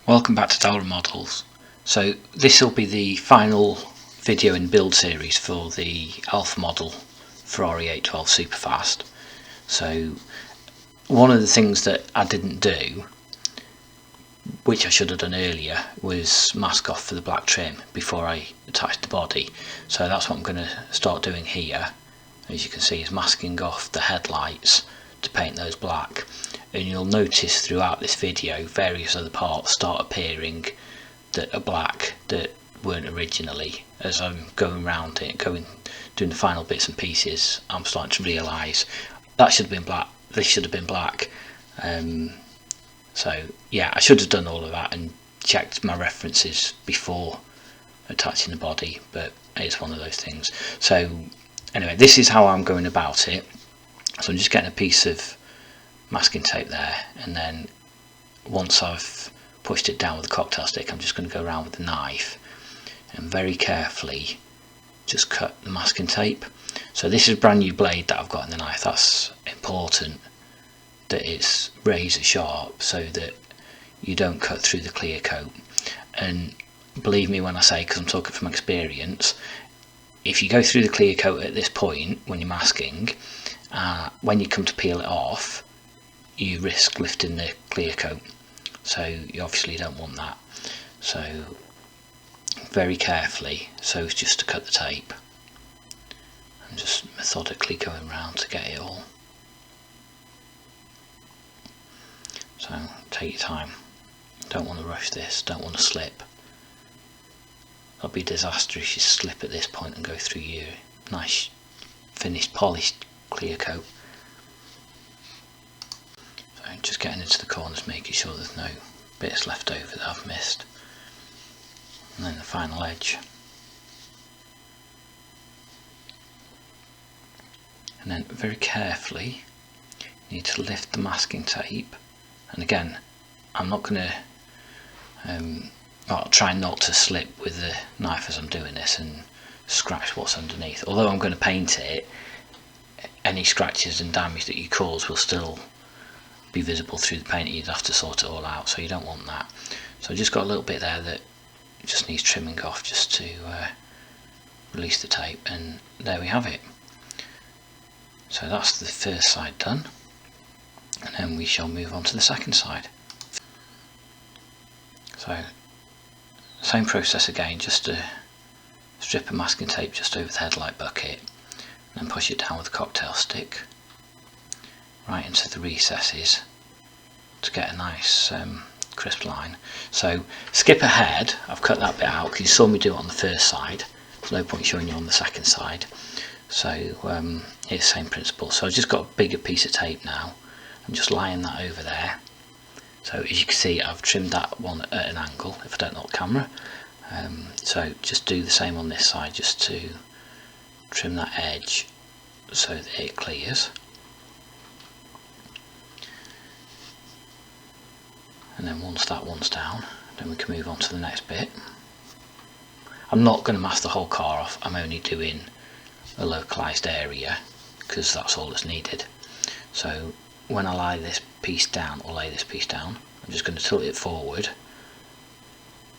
Welcome back to Dollar Models. So this will be the final video in build series for the Alpha model Ferrari 812 Superfast. So one of the things that I didn't do, which I should have done earlier, was mask off for the black trim before I attached the body. So that's what I'm going to start doing here. As you can see, is masking off the headlights to paint those black. And you'll notice throughout this video various other parts start appearing that are black that weren't originally. As I'm going around it, doing the final bits and pieces, I'm starting to realise that should have been black, this should have been black. So yeah, I should have done all of that and checked my references before attaching the body, but it's one of those things. So anyway, this is how I'm going about it. So I'm just getting a piece of masking tape there, and then once I've pushed it down with a cocktail stick, I'm just going to go around with the knife and very carefully just cut the masking tape. So this is a brand new blade that I've got in the knife. That's important that it's razor sharp so that you don't cut through the clear coat. And believe me when I say, because I'm talking from experience, if you go through the clear coat at this point when you're masking, when you come to peel it off, you risk lifting the clear coat, so you obviously don't want that. So very carefully, so it's just to cut the tape and just methodically going around to get it all. So take your time, don't want to rush this, don't want to slip. That'll be a disaster if you slip at this point and go through your nice finished polished clear coat. Just getting into the corners, making sure there's no bits left over that I've missed, and then the final edge, and then very carefully you need to lift the masking tape. And again, I'm not going to I'll try not to slip with the knife as I'm doing this and scratch what's underneath. Although I'm going to paint it, any scratches and damage that you cause will still be visible through the paint. You'd have to sort it all out, so you don't want that. So I just got a little bit there that just needs trimming off just to release the tape, and there we have it. So that's the first side done, and then we shall move on to the second side. So same process again, just to strip a masking tape just over the headlight bucket and then push it down with a cocktail stick right into the recesses to get a nice crisp line. So skip ahead, I've cut that bit out because you saw me do it on the first side. There's no point showing you on the second side. So it's the same principle. So I've just got a bigger piece of tape now. I'm just laying that over there. So as you can see, I've trimmed that one at an angle if I don't know the camera. So just do the same on this side, just to trim that edge so that it clears. And then once that one's down, then we can move on to the next bit. I'm not going to mask the whole car off, I'm only doing a localised area because that's all that's needed. So when I lay this piece down, I'm just going to tilt it forward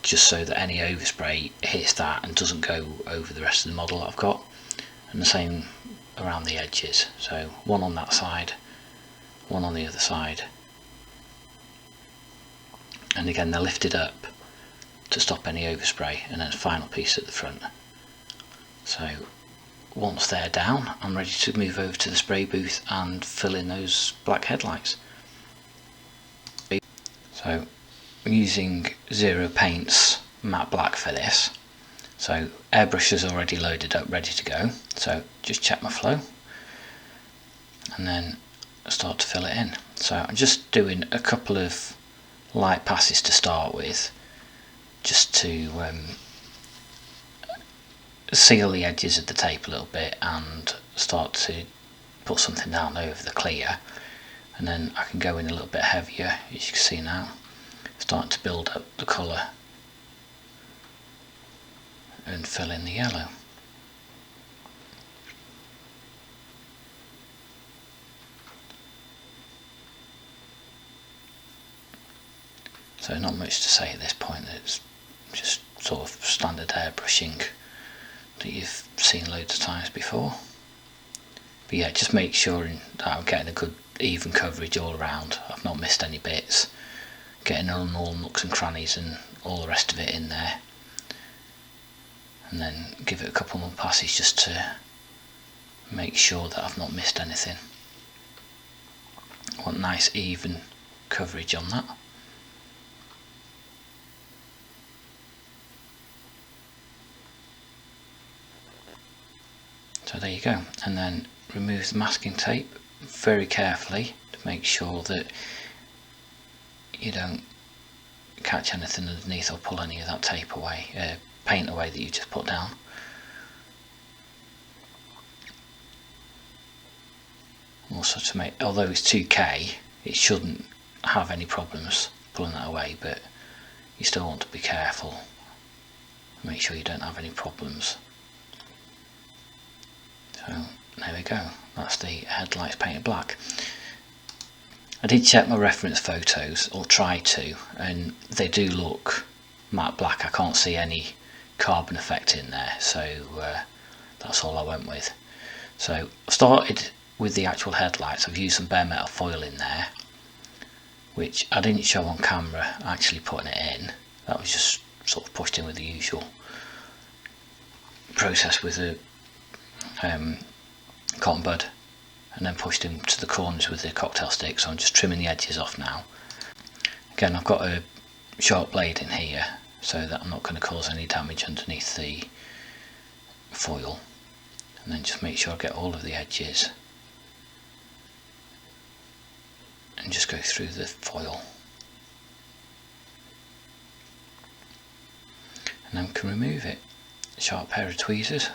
just so that any overspray hits that and doesn't go over the rest of the model that I've got. And the same around the edges, so one on that side, one on the other side. And again, they're lifted up to stop any overspray, and then a final piece at the front. So once they're down, I'm ready to move over to the spray booth and fill in those black headlights. So I'm using Zero Paints matte black for this. So airbrush is already loaded up, ready to go. So just check my flow and then start to fill it in. So I'm just doing a couple of light passes to start with, just to seal the edges of the tape a little bit and start to put something down over the clear, and then I can go in a little bit heavier, as you can see now, starting to build up the colour and fill in the yellow. So not much to say at this point. It's just sort of standard airbrushing that you've seen loads of times before. But yeah, just make sure that I'm getting a good even coverage all around. I've not missed any bits, getting on all nooks and crannies and all the rest of it in there, and then give it a couple more passes just to make sure that I've not missed anything. I want nice even coverage on that. So there you go, and then remove the masking tape very carefully to make sure that you don't catch anything underneath or pull any of that tape away, paint away that you just put down. Also to make, although it's 2K, it shouldn't have any problems pulling that away, but you still want to be careful, make sure you don't have any problems. So there we go, that's the headlights painted black. I did check my reference photos, or try to, and they do look matte black. I can't see any carbon effect in there, so that's all I went with. So I started with the actual headlights. I've used some bare metal foil in there, which I didn't show on camera actually putting it in. That was just sort of pushed in with the usual process with a cotton bud, and then pushed in to the corners with the cocktail stick. So I'm just trimming the edges off now. Again, I've got a sharp blade in here so that I'm not going to cause any damage underneath the foil, and then just make sure I get all of the edges and just go through the foil, and then we can remove it. A sharp pair of tweezers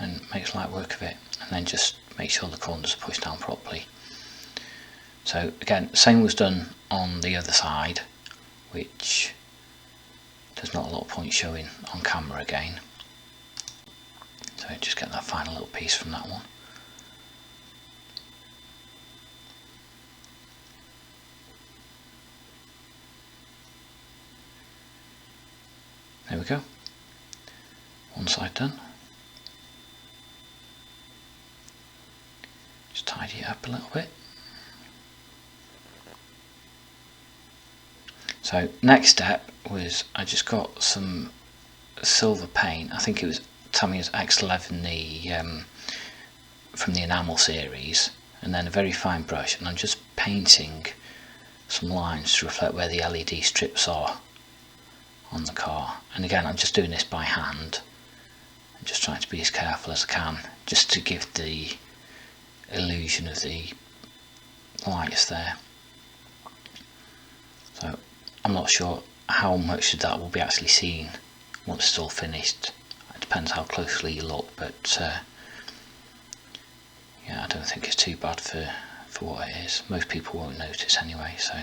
and makes light work of it, and then just make sure the corners are pushed down properly. So again, same was done on the other side, which there's not a lot of point showing on camera again. So just get that final little piece from that one. There we go, one side done. Just tidy it up a little bit. So next step was I just got some silver paint. I think it was Tamiya's X11 from the enamel series, and then a very fine brush, and I'm just painting some lines to reflect where the LED strips are on the car. And again, I'm just doing this by hand. I'm just trying to be as careful as I can, just to give the illusion of the lights there. So I'm not sure how much of that will be actually seen once it's all finished. It depends how closely you look, but yeah, I don't think it's too bad for what it is. Most people won't notice anyway, so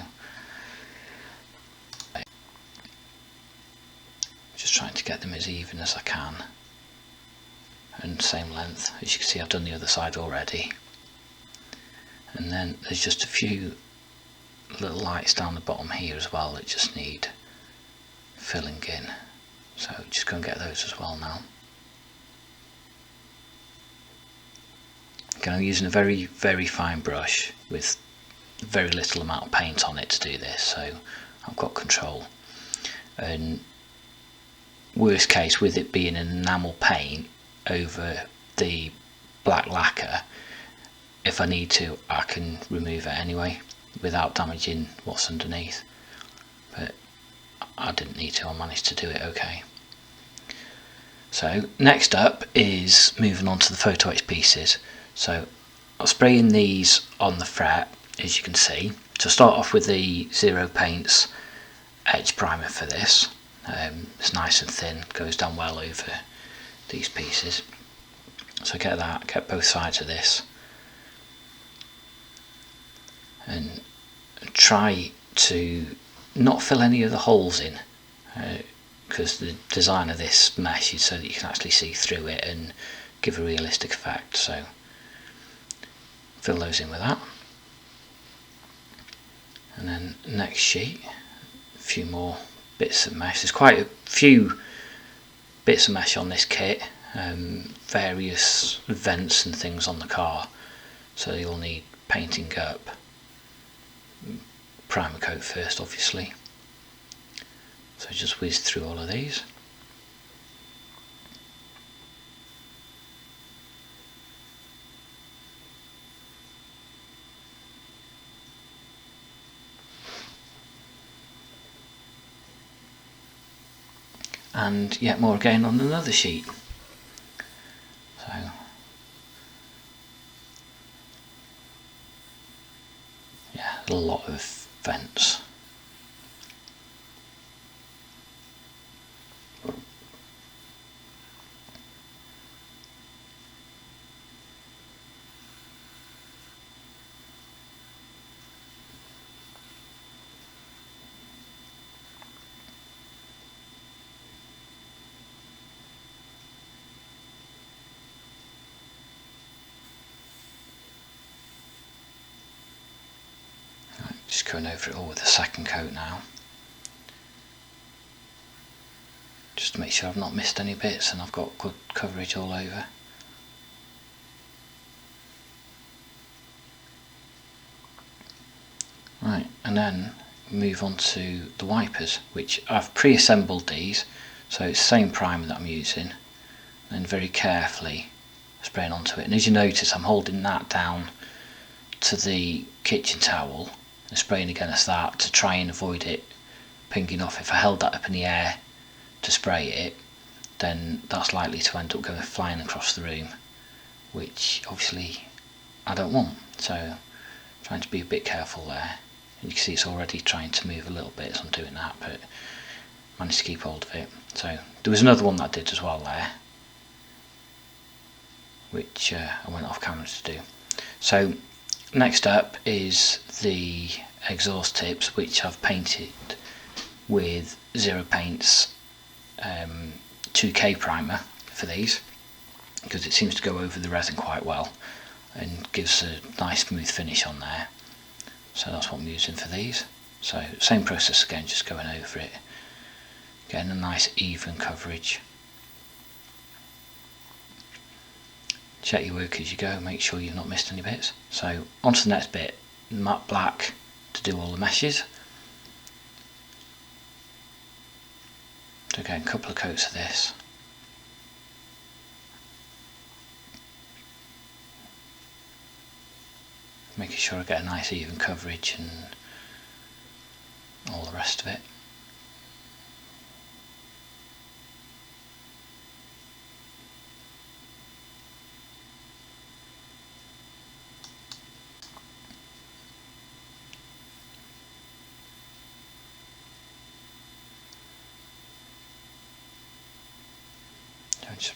just trying to get them as even as I can, and same length. As you can see, I've done the other side already, and then there's just a few little lights down the bottom here as well that just need filling in, so just go and get those as well now. Again, I'm using a very fine brush with very little amount of paint on it to do this, so I've got control. And worst case, with it being an enamel paint over the black lacquer, if I need to, I can remove it anyway without damaging what's underneath, but I didn't need to. I managed to do it okay. So next up is moving on to the photo etch pieces. So I'm spraying these on the fret, as you can see. So start off with the Zero Paints etch primer for this. It's nice and thin, goes down well over these pieces. So get that, get both sides of this, and try to not fill any of the holes in, because the design of this mesh is so that you can actually see through it and give a realistic effect. So fill those in with that, and then next sheet, few more bits of mesh. There's quite a few bits of mesh on this kit, various vents and things on the car, so they all need painting up. Primer coat first, obviously. So just whiz through all of these. And yet more again on another sheet. So yeah, a lot of vents. Just going over it all with a second coat now, just to make sure I've not missed any bits and I've got good coverage all over. Right, and then move on to the wipers, which I've pre-assembled these, so it's the same primer that I'm using, and very carefully spraying onto it. And as you notice, I'm holding that down to the kitchen towel and spraying against that to try and avoid it pinging off. If I held that up in the air to spray it, then that's likely to end up going flying across the room, which obviously I don't want. So trying to be a bit careful there. And you can see it's already trying to move a little bit as I'm doing that, but managed to keep hold of it. So there was another one that I did as well there, which I went off camera to do. So next up is the exhaust tips, which I've painted with Zero Paint's 2K primer for these, because it seems to go over the resin quite well and gives a nice smooth finish on there. So that's what I'm using for these. So same process again, just going over it, getting a nice even coverage. Check your work as you go, make sure you've not missed any bits. So on to the next bit, matte black to do all the meshes. So again, a couple of coats of this. Making sure I get a nice even coverage and all the rest of it. Just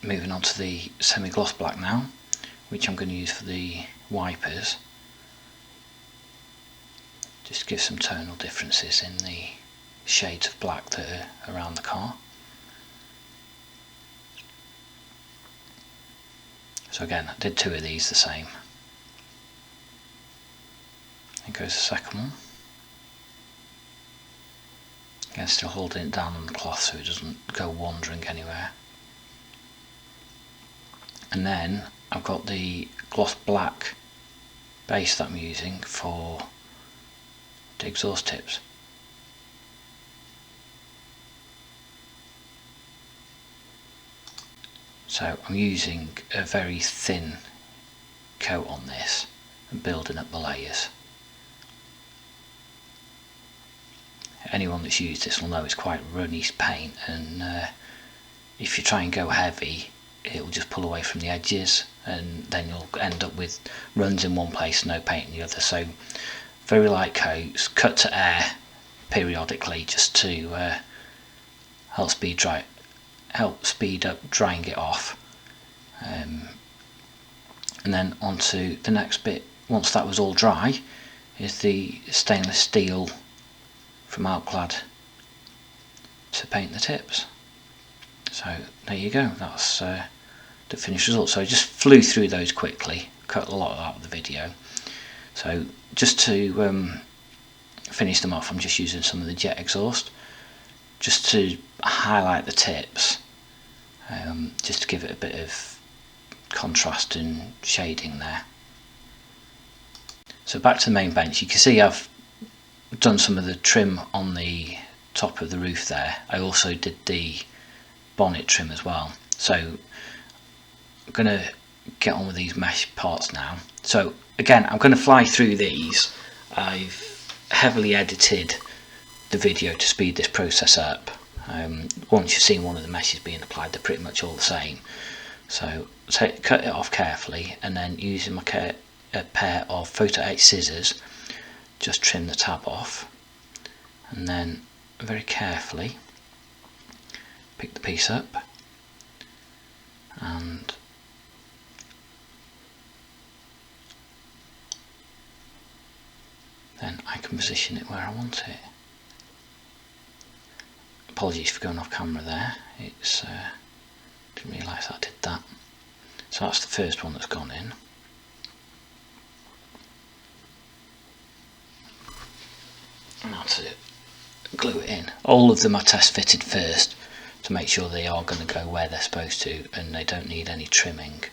moving on to the semi-gloss black now, which I'm going to use for the wipers. Just give some tonal differences in the shades of black that are around the car. So again, I did two of these the same. Here goes the second one. Again, still holding it down on the cloth so it doesn't go wandering anywhere. And then I've got the gloss black base that I'm using for the exhaust tips. So I'm using a very thin coat on this and building up the layers. Anyone that's used this will know it's quite runny paint, and if you try and go heavy, it will just pull away from the edges, and then you'll end up with runs in one place and no paint in the other. So very light coats, cut to air periodically, just to help speed up drying it off. And then onto the next bit, once that was all dry, is the stainless steel from Alclad to paint the tips. So there you go, that's the finished result. So I just flew through those quickly, cut a lot out of the video. So just to finish them off, I'm just using some of the jet exhaust just to highlight the tips, just to give it a bit of contrast and shading there. So back to the main bench, you can see I've done some of the trim on the top of the roof there. I also did the bonnet trim as well. So I'm going to get on with these mesh parts now. So again, I'm going to fly through these. I've heavily edited the video to speed this process up. Once you've seen one of the meshes being applied, they're pretty much all the same. So cut it off carefully, and then using my a pair of photo etch scissors, just trim the tab off, and then very carefully pick the piece up and then I can position it where I want it. Apologies for going off camera there, it's didn't realise I did that. So that's the first one that's gone in. Now to glue it in. All of them are test fitted first to make sure they are going to go where they're supposed to and they don't need any trimming.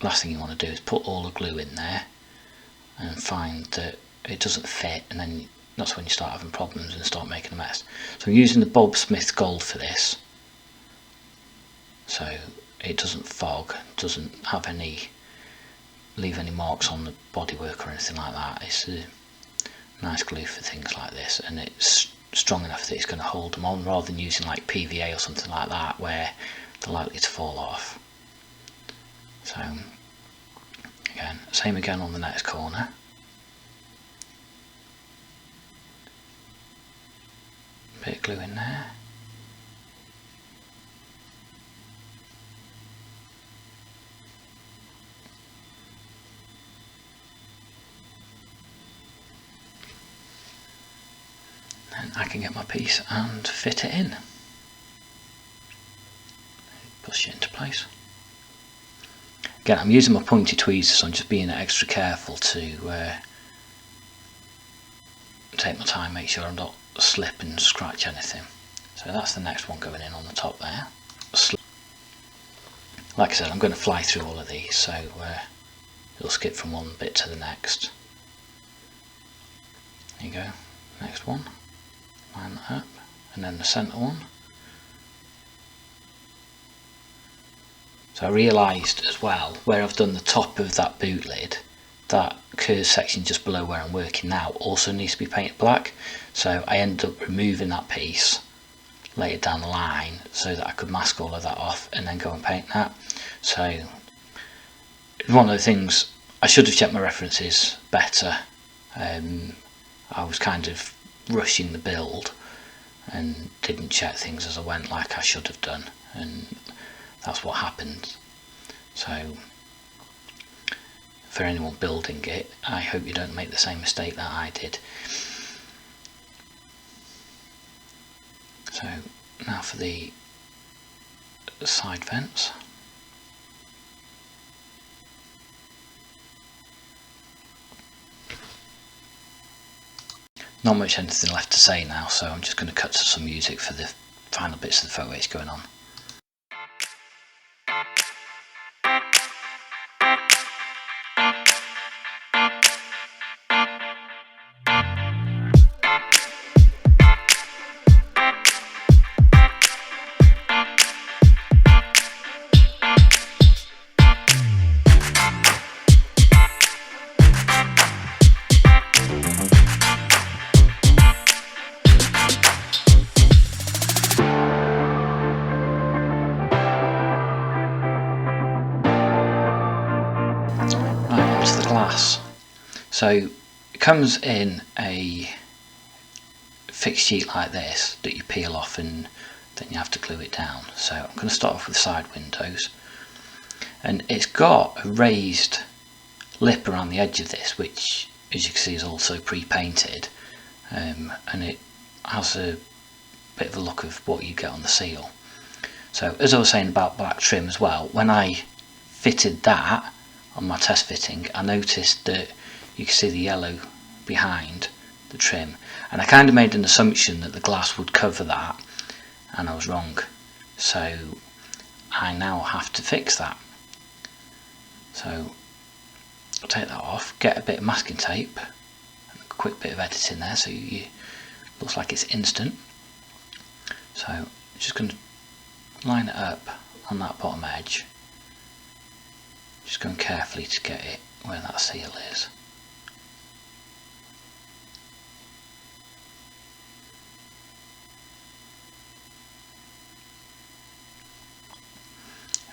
Last thing you want to do is put all the glue in there and find that it doesn't fit, and then that's when you start having problems and start making a mess. So I'm using the Bob Smith Gold for this, so it doesn't fog, doesn't have leave any marks on the bodywork or anything like that. It's a nice glue for things like this, and it's strong enough that it's going to hold them on, rather than using like PVA or something like that where they're likely to fall off. So again, same again on the next corner. Bit of glue in there. Then I can get my piece and fit it in. Push it into place. Again, I'm using my pointy tweezers, so I'm just being extra careful to take my time, make sure I'm not slip and scratch anything. So that's the next one going in on the top there. Like I said, I'm going to fly through all of these, so you'll skip from one bit to the next. There you go, next one, line that up, and then the centre one. So I realised as well, where I've done the top of that boot lid, that curved section just below where I'm working now also needs to be painted black. So I ended up removing that piece later down the line so that I could mask all of that off and then go and paint that. So one of the things, I should have checked my references better. I was kind of rushing the build and didn't check things as I went like I should have done, and that's what happened. So for anyone building it, I hope you don't make the same mistake that I did. So now for the side vents. Not much anything left to say now, so I'm just going to cut to some music for the final bits of the foliage going on. So it comes in a fixed sheet like this that you peel off and then you have to glue it down. So I'm going to start off with side windows, and it's got a raised lip around the edge of this, which as you can see is also pre-painted, and it has a bit of a look of what you get on the seal. So as I was saying about black trim as well, when I fitted that on my test fitting, I noticed that you can see the yellow behind the trim, and I kind of made an assumption that the glass would cover that, and I was wrong. So I now have to fix that. So I'll take that off, get a bit of masking tape, and a quick bit of editing there so it looks like it's instant. So I'm just going to line it up on that bottom edge, just going carefully to get it where that seal is.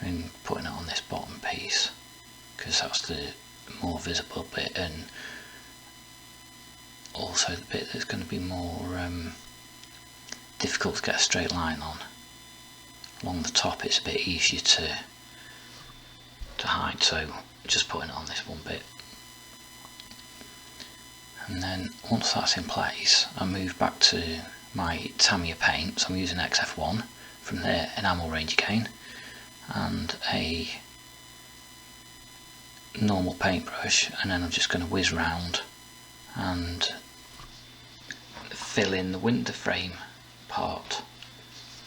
And putting it on this bottom piece because that's the more visible bit, and also the bit that's going to be more difficult to get a straight line on. Along the top it's a bit easier to hide, so just putting it on this one bit. And then once that's in place, I move back to my Tamiya paint. So I'm using XF1 from the enamel range again, and a normal paintbrush, and then I'm just going to whiz round and fill in the window frame part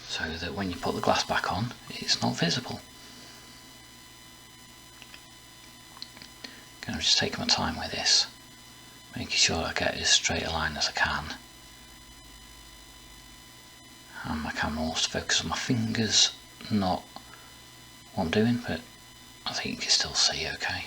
so that when you put the glass back on it's not visible. I'm just taking my time with this, making sure I get as straight a line as I can, and my camera wants to focus on my fingers, not what I'm doing, but I think you can still see okay.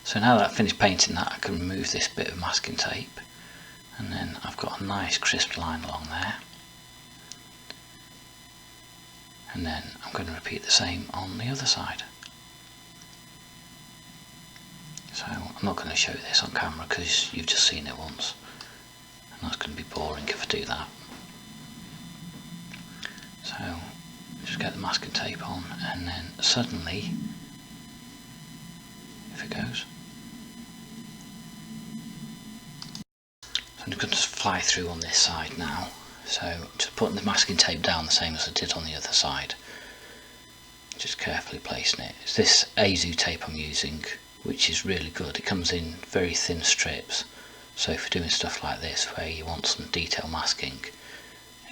So now that I've finished painting that, I can remove this bit of masking tape, and then I've got a nice crisp line along there. And then I'm going to repeat the same on the other side. So I'm not going to show this on camera because you've just seen it once, and that's going to be boring if I do that. So just get the masking tape on, and then suddenly, if it goes, I'm just going to fly through on this side now. So just putting the masking tape down the same as I did on the other side, just carefully placing it. It's this Azu tape I'm using, which is really good. It comes in very thin strips, so if you're doing stuff like this where you want some detail masking,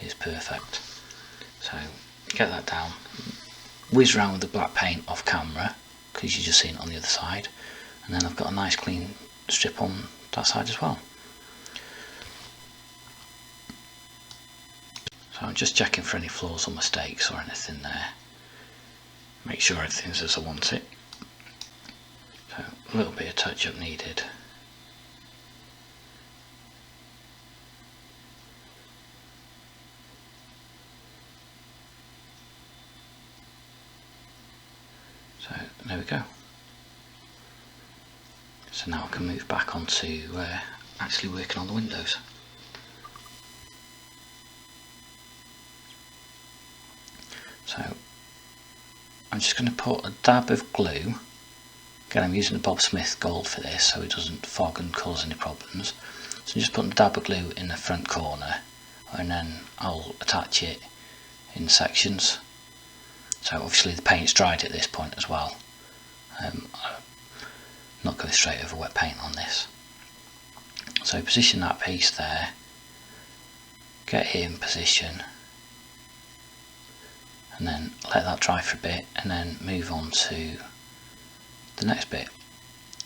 it's perfect. So get that down, whiz around with the black paint off camera because you're just seeing it on the other side, and then I've got a nice clean strip on that side as well. So I'm just checking for any flaws or mistakes or anything there. Make sure everything's as I want it. So a little bit of touch up needed. So there we go. So now I can move back onto actually working on the windows. So I'm just going to put a dab of glue. Again, I'm using the Bob Smith gold for this so it doesn't fog and cause any problems. So I'm just putting a dab of glue in the front corner, and then I'll attach it in sections. So obviously the paint's dried at this point as well. I'm not going straight over wet paint on this. So position that piece there, get it in position, and then let that dry for a bit, and then move on to the next bit.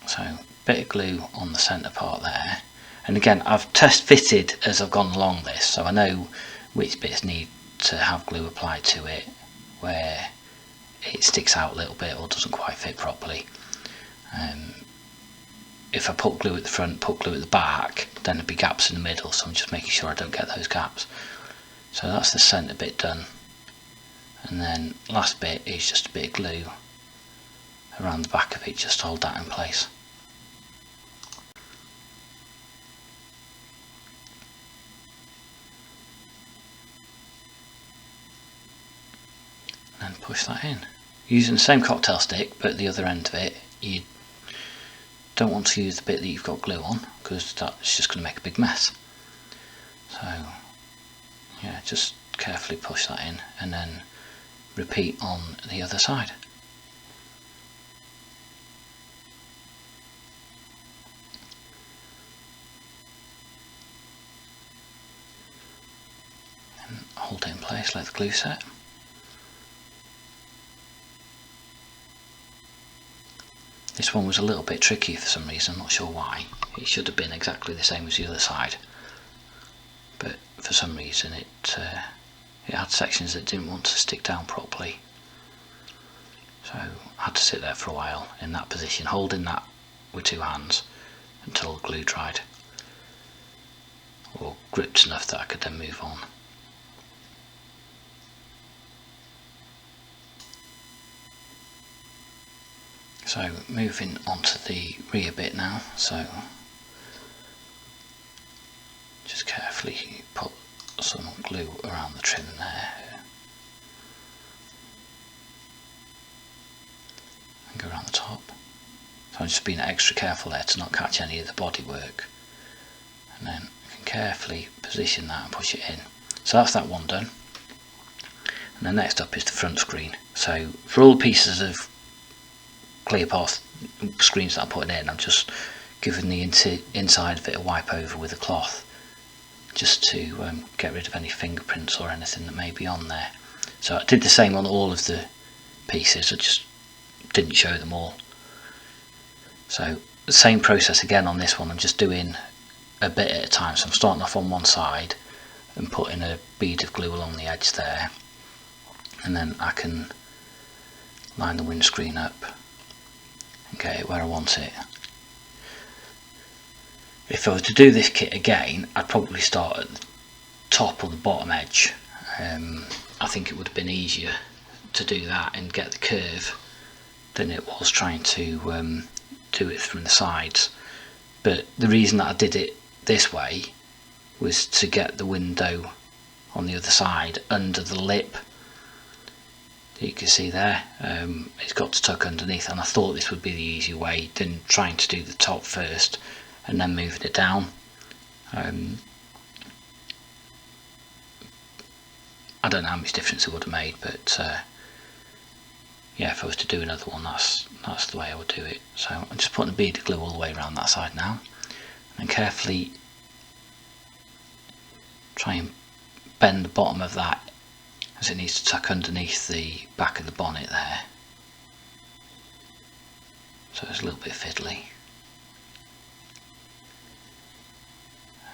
So a bit of glue on the centre part there, and again I've test fitted as I've gone along this, so I know which bits need to have glue applied to it, where it sticks out a little bit or doesn't quite fit properly. If I put glue at the front, put glue at the back, then there'd be gaps in the middle, so I'm just making sure I don't get those gaps. So that's the centre bit done, and then last bit is just a bit of glue around the back of it just to hold that in place. And then push that in. Using the same cocktail stick, but at the other end of it, you don't want to use the bit that you've got glue on, because that's just going to make a big mess. So yeah, just carefully push that in and then repeat on the other side. And hold it in place, let the glue set. This one was a little bit tricky for some reason, I'm not sure why. It should have been exactly the same as the other side, but for some reason it had sections that didn't want to stick down properly. So I had to sit there for a while in that position, holding that with two hands until glue dried, or gripped enough that I could then move on. So moving on to the rear bit now, so just carefully put some glue around the trim there and go around the top. So I'm just being extra careful there to not catch any of the bodywork, and then I can carefully position that and push it in. So that's that one done, and then next up is the front screen. So for all the pieces of clear path screens that I'm putting in, I'm just giving the inside of it a wipe over with a cloth, just to get rid of any fingerprints or anything that may be on there. So I did the same on all of the pieces, I just didn't show them all. So the same process again on this one, I'm just doing a bit at a time. So I'm starting off on one side and putting a bead of glue along the edge there, and then I can line the windscreen up and get it where I want it. If I were to do this kit again, I'd probably start at the top or the bottom edge. I think it would have been easier to do that and get the curve than it was trying to do it from the sides. But the reason that I did it this way was to get the window on the other side under the lip. You can see there, it's got to tuck underneath, and I thought this would be the easier way than trying to do the top first and then moving it down. I don't know how much difference it would have made, but yeah, if I was to do another one, that's the way I would do it. So I'm just putting a bead of glue all the way around that side now, and carefully try and bend the bottom of that, as it needs to tuck underneath the back of the bonnet there, so it's a little bit fiddly,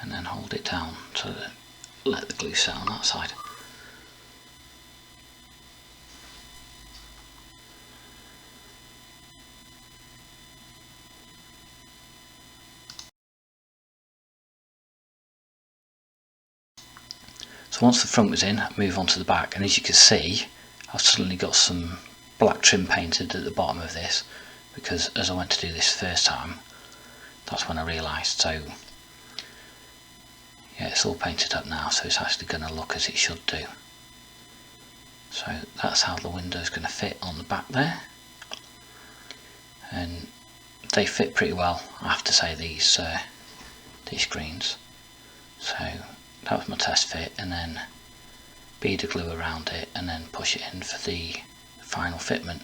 and then hold it down to let the glue set on that side. So once the front was in, I move on to the back, and as you can see, I've suddenly got some black trim painted at the bottom of this, because as I went to do this first time, that's when I realised. So yeah, it's all painted up now, so it's actually going to look as it should do. So that's how the window's going to fit on the back there, and they fit pretty well, I have to say, these screens. So that was my test fit, and then bead of glue around it and then push it in for the final fitment.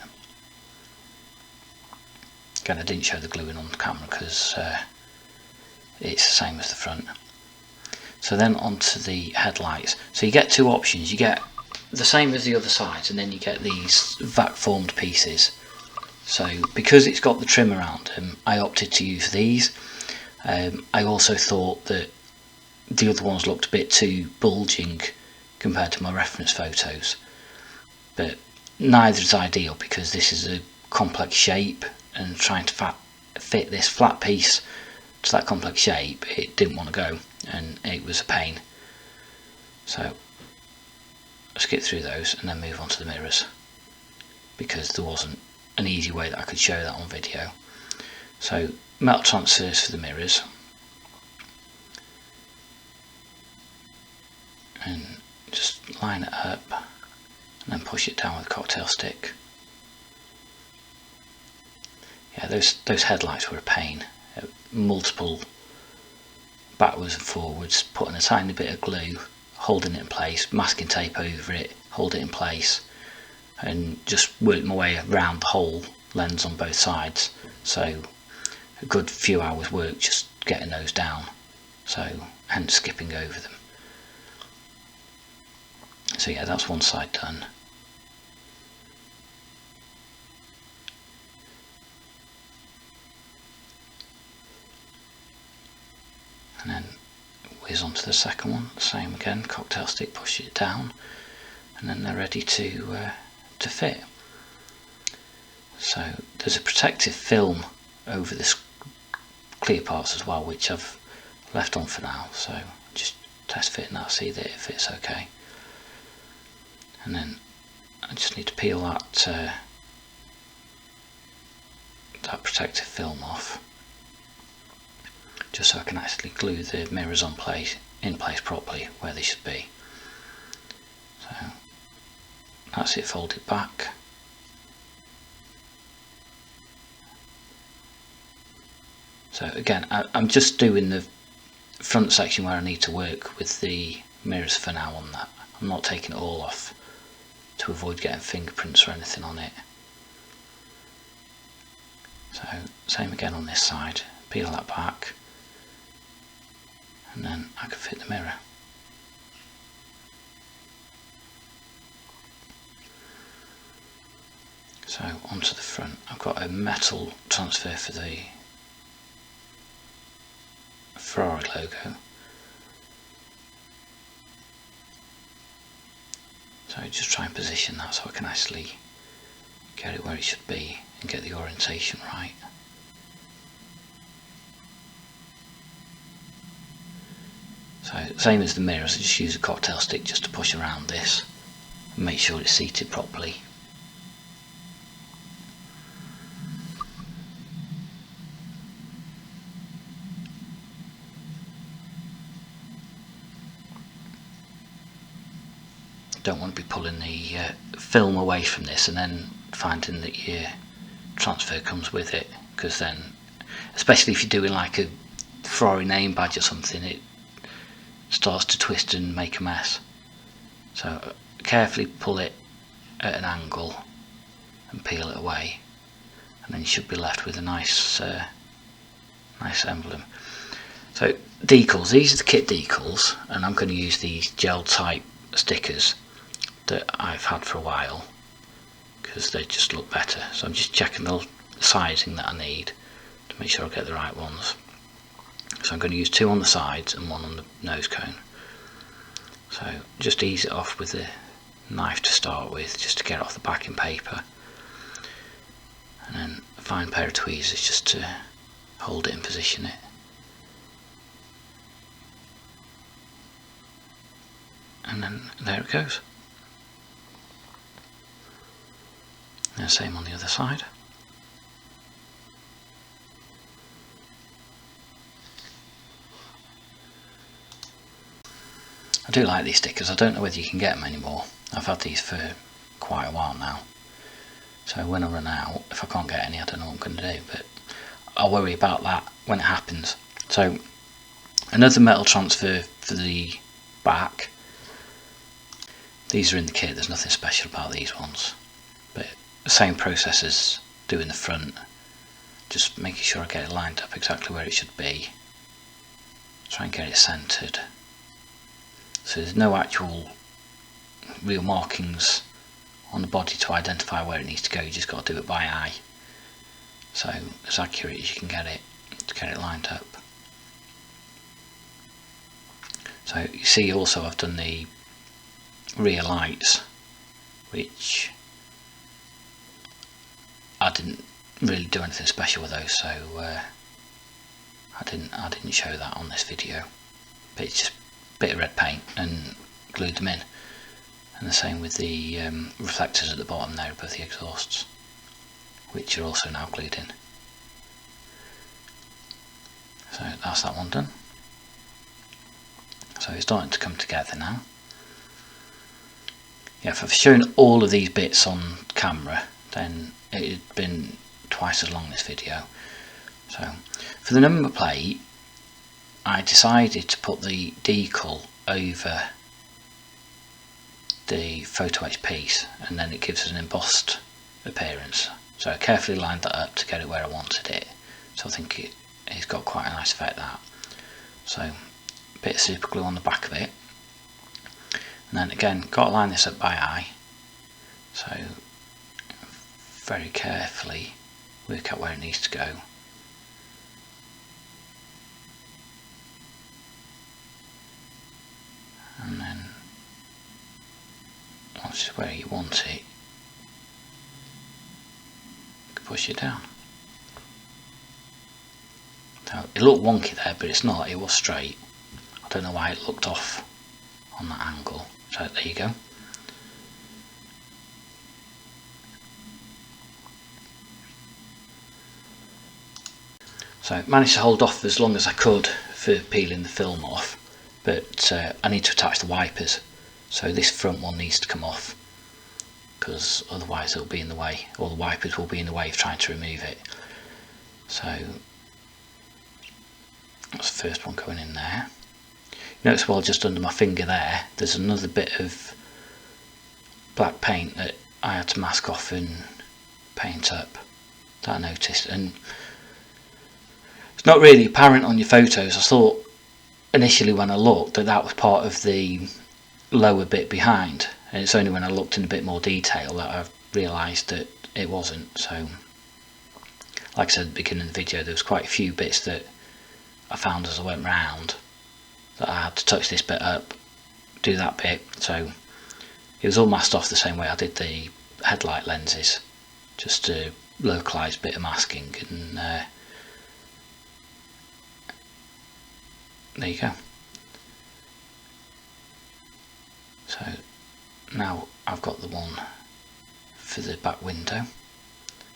Again, I didn't show the glue in on the camera because it's the same as the front. So then onto the headlights. So you get two options. You get the same as the other sides, and then you get these vac formed pieces. So because it's got the trim around them, I opted to use these. I also thought that the other ones looked a bit too bulging compared to my reference photos, but neither is ideal because this is a complex shape, and trying to fit this flat piece to that complex shape, it didn't want to go, and it was a pain. So skip through those and then move on to the mirrors, because there wasn't an easy way that I could show that on video. So metal transfers for the mirrors, and just line it up and then push it down with a cocktail stick. Yeah, those headlights were a pain. Multiple backwards and forwards, putting a tiny bit of glue, holding it in place, masking tape over it, hold it in place, and just work my way around the whole lens on both sides. So a good few hours work just getting those down, so hence skipping over them. So yeah, that's one side done. And then whiz onto the second one, same again, cocktail stick, push it down, and then they're ready to fit. So there's a protective film over this clear parts as well, which I've left on for now, so just test fitting that, see that it fits okay. And then I just need to peel that protective film off, just so I can actually glue the mirrors in place properly where they should be. So that's it folded back. So again, I'm just doing the front section where I need to work with the mirrors for now on that. I'm not taking it all off to avoid getting fingerprints or anything on it. So same again on this side, peel that back, and then I can fit the mirror. So onto the front, I've got a metal transfer for the Ferrari logo. So just try and position that so I can actually get it where it should be and get the orientation right. So same as the mirrors, I just use a cocktail stick just to push around this and make sure it's seated properly. Don't want to be pulling the film away from this and then finding that your transfer comes with it, because then, especially if you're doing like a Ferrari name badge or something, it starts to twist and make a mess. So carefully pull it at an angle and peel it away, and then you should be left with a nice emblem. So decals, these are the kit decals, and I'm going to use these gel type stickers that I've had for a while because they just look better. So I'm just checking the sizing that I need to make sure I get the right ones. So I'm going to use 2 on the sides and 1 on the nose cone. So just ease it off with the knife to start with, just to get it off the backing paper, and then a fine pair of tweezers just to hold it and position it. And then there it goes. And same on the other side. I do like these stickers. I don't know whether you can get them anymore. I've had these for quite a while now. So when I run out, if I can't get any, I don't know what I'm going to do, but I'll worry about that when it happens. So another metal transfer for the back. These are in the kit, there's nothing special about these ones, but the same process as doing the front, just making sure I get it lined up exactly where it should be, try and get it centered. So there's no actual real markings on the body to identify where it needs to go, you just got to do it by eye. So as accurate as you can get it to get it lined up. So you see also I've done the rear lights, which I didn't really do anything special with those, so I I didn't show that on this video, but it's just a bit of red paint and glued them in. And the same with the reflectors at the bottom there above the exhausts, which are also now glued in. So that's that one done. So it's starting to come together now. Yeah, if I've shown all of these bits on camera, then it had been twice as long, this video. So for the number plate, I decided to put the decal over the photo etched piece, and then it gives us an embossed appearance. So I carefully lined that up to get it where I wanted it. So I think it's got quite a nice effect, that. So a bit of super glue on the back of it. And then again, got to line this up by eye, so very carefully work out where it needs to go. And then once it's where you want it, you can push it down. So it looked wonky there, but it's not, it was straight. I don't know why it looked off on that angle. So there you go. So managed to hold off as long as I could for peeling the film off, but I need to attach the wipers, so this front one needs to come off, because otherwise it'll be in the way, or the wipers will be in the way of trying to remove it. So that's the first one going in there. Notice, well, just under my finger there, there's another bit of black paint that I had to mask off and paint up, that I noticed, and it's not really apparent on your photos. I thought initially when I looked that was part of the lower bit behind, and it's only when I looked in a bit more detail that I realised that it wasn't. So like I said at the beginning of the video, there was quite a few bits that I found as I went round that I had to touch this bit up, do that bit. So it was all masked off the same way I did the headlight lenses, just to localise a bit of masking, and there you go. So now I've got the one for the back window.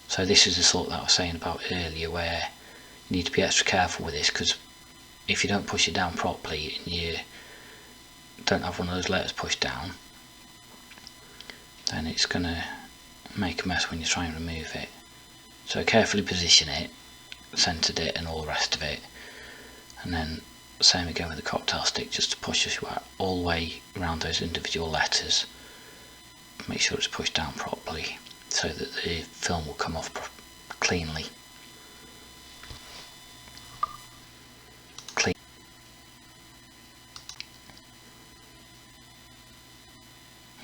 So this is the sort that I was saying about earlier, where you need to be extra careful with this, because if you don't push it down properly and you don't have one of those letters pushed down, then it's going to make a mess when you try and remove it. So carefully position it, centered it and all the rest of it, and then same again with the cocktail stick, just to push us all the way around those individual letters. Make sure it's pushed down properly so that the film will come off cleanly.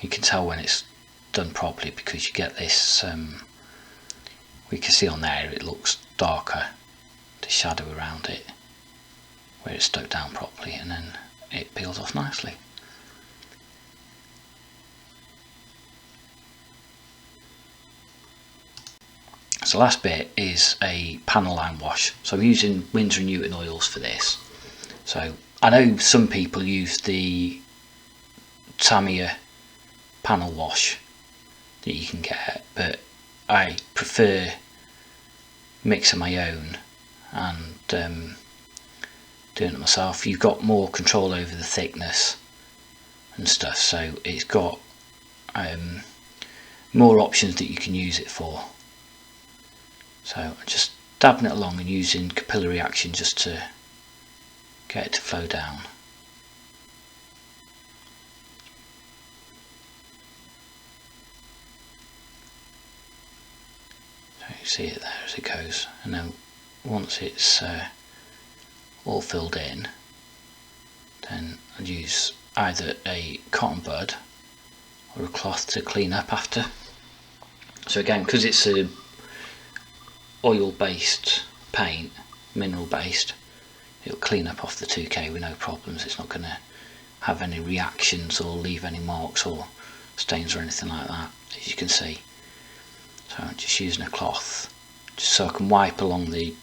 You can tell when it's done properly because you get this, we can see on there it looks darker, the shadow around it, where it's stuck down properly, and then it peels off nicely. So the last bit is a panel line wash. So I'm using Winsor & Newton oils for this. So I know some people use the Tamiya panel wash that you can get, but I prefer mixing my own and doing it myself. You've got more control over the thickness and stuff, so it's got more options that you can use it for. So I'm just dabbing it along and using capillary action just to get it to flow down. So you see it there as it goes, and then once it's all filled in, then I'd use either a cotton bud or a cloth to clean up after. So again, because it's a oil based paint, mineral based, it'll clean up off the 2K with no problems. It's not going to have any reactions or leave any marks or stains or anything like that, as you can see. So I'm just using a cloth just so I can wipe along the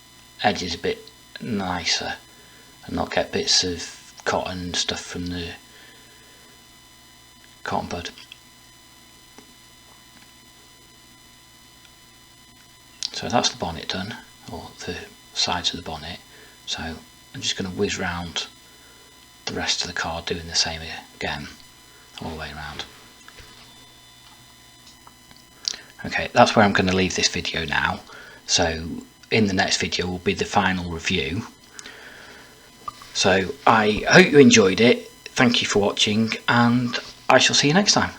edges a bit nicer and not get bits of cotton and stuff from the cotton bud. So that's the bonnet done, or the sides of the bonnet. So I'm just going to whiz round the rest of the car doing the same again, all the way around. Okay, that's where I'm going to leave this video now. So in the next video will be the final review. So I hope you enjoyed it. Thank you for watching, and I shall see you next time.